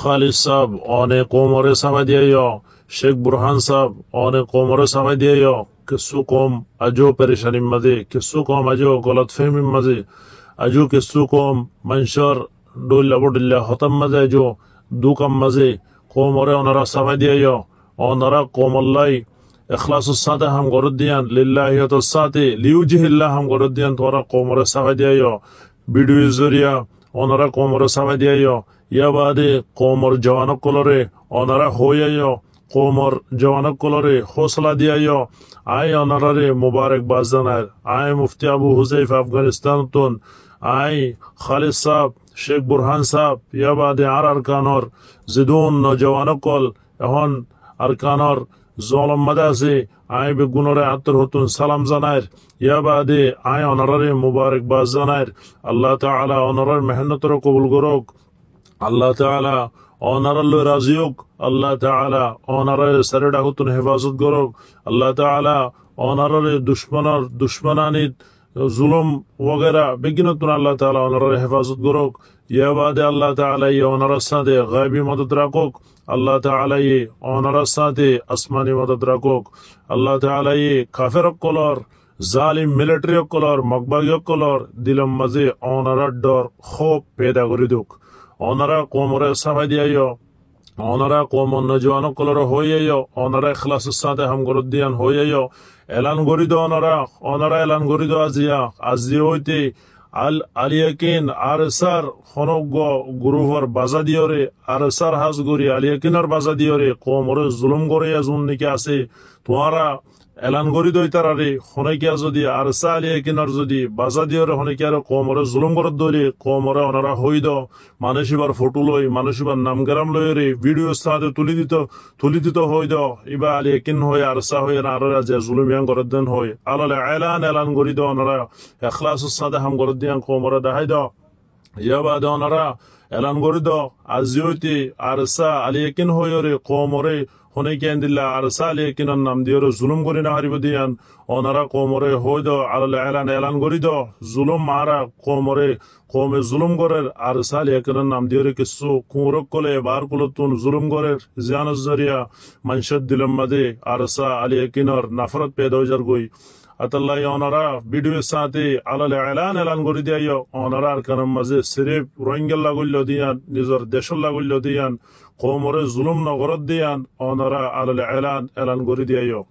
খালিদ সাহেব অনেক কোমরে সাবাই দিয়ে শেখ বুরহান সাহেব অনেক কোমরে সাবাই দিয়ে কিছু কম আজও পেরেশানির মাঝে কিছু কম আজও গলত ফেহমির মাঝে আজও কিছু কম মানুষের ডইল্লা বডিল্লা হতাম মাঝে আজও দুকাম মাঝে কোমরে ওনারা সাবাই দিয়ে ওনারা কোমল্লাই ইখলাসুস সাথে হাম গরদ দিয়ান লিল্লাহিয়াতুস সাথে লিউজিহিল্লাহ হাম গরদ দিয়ান তোরা কোমরে সাবাই দিয়ে ভিডিও জরিয়া ওনারা কোমরে সাবাই দিয়ে ইয়া বাদে কোমর জওয়ানক কলরে ওনারা হইয়াইও কোমর জওয়ানক কলরে হৌসলা দিয়াইও আয় ওনারারে মুবারকবাদ জানায় আয় মুফতি আবু হুজাইফা আফগানিস্তান তুন আয় খালিদ সাহেব শেখ বুরহান সাহেব ইয়া বাদে আর আরকানর জিদুন নজওয়ানক কল এখন আরকানর জলম মাদে আছে আয় বেগুনরে আত্মর হতুন সালাম জানায় ইয়া বাদে আয় ওনারারে মুবারকবাদ জানায় আল্লাহ তাআলা ওনারার মেহনতর কবুল করুক আল্লাহ তাআলা ওনারাল্লো রাজি হোক আল্লাহ তাআলা ওনারের সারেডা হতুন হেফাজত করুক আল্লাহ তাআলা ওনারের দুশ্মনানিত জুলুম ওগেরা বেগিনতুন আল্লাহ তাআলা ওনারের হেফাজত করুক ইয়া বাদে আল্লাহ তাআলা ওনারের সাথে গায়বী মদদ রাখুক আল্লাহ তাআলা ওনারের সাথে আসমানি মদদ রাখুক আল্লাহ তাআলা কাফের কলর জালিম মিলিটারি কলর মকবাগী কলর দিলম মাঝে ওনারের ডর খুব পেদা করে দুক ওনারা কোমরে সাবাই দিয়াইও ওনারা কোমর নজওয়ান কলর হইয়াইও ওনারা ইখলাসুস সাথে হাম গরদ দিয়ান হইয়াইও এলান গরিদ ওনারা এলান গরিদ আজি হইতে আল আলিয়াকিন আরসার খনগ গুরুহর বাজা দিয়রে আরসার হাজ গরি আলিয়াকিনের বাজা দিয়রে কোমরে জুলুম করে আজুন নাকি আছে তোমরা এলান গরি দই তারারে হনেকিয়া যদি আরসা আলিয়াকিনার যদি বাজা দিয়রে হনেকিয়ার কোমরে জুলুম করত দলি কোমরে ওনারা হইদ মানুষিবার ফটো লই মানুষিবার নামগ্রাম লইরে ভিডিও সাথে তুলি দিত হইদ ইবা আলিয়াকিন হই আরসা হই আর রাজা জুলুমিয়ান করত দেন হই আলালে এলান গরি দ ওনারা ইখলাসুস সাথে হাম করত দিয়ান কোমরে দেখাই দ ইয়া বাদে ওনারা এলান গরি দ আজি হইতে আরসা আলিয়াকিন হইরে কোমরে হনেকিয়ান দিল্লা আরসা আলিয়াকিনার নাম দিয়রে জুলুম করি না হারিব দিয়ান ওনারা কোমরে হইদ আলালে এলান গরি দ জুলুম মারা কোমে জুলুম করের আরসা আলিয়াকিনার নাম দিয়রে কিছু কুমরক কলে বার কুলতুন জুলুম করের জিয়ানুজ জরিয়া মানুষের দিলম মাদে আরসা আলিয়াকিনার নাফরত পেদা হয়ে যার গই আতাল্লাহ ওনারা ভিডিওর সাথে আলালে এলান করে দিয়াইও ওনারা আর কারণ মাঝে সিরিফ রোহিঙ্গা লাগুল্য দিয়ান নিজের দেশের লাগুল্য দিয়ান কোমরে জুলুম নগরত দিয়ান ওনারা আলালে এলান করে দিয়াইও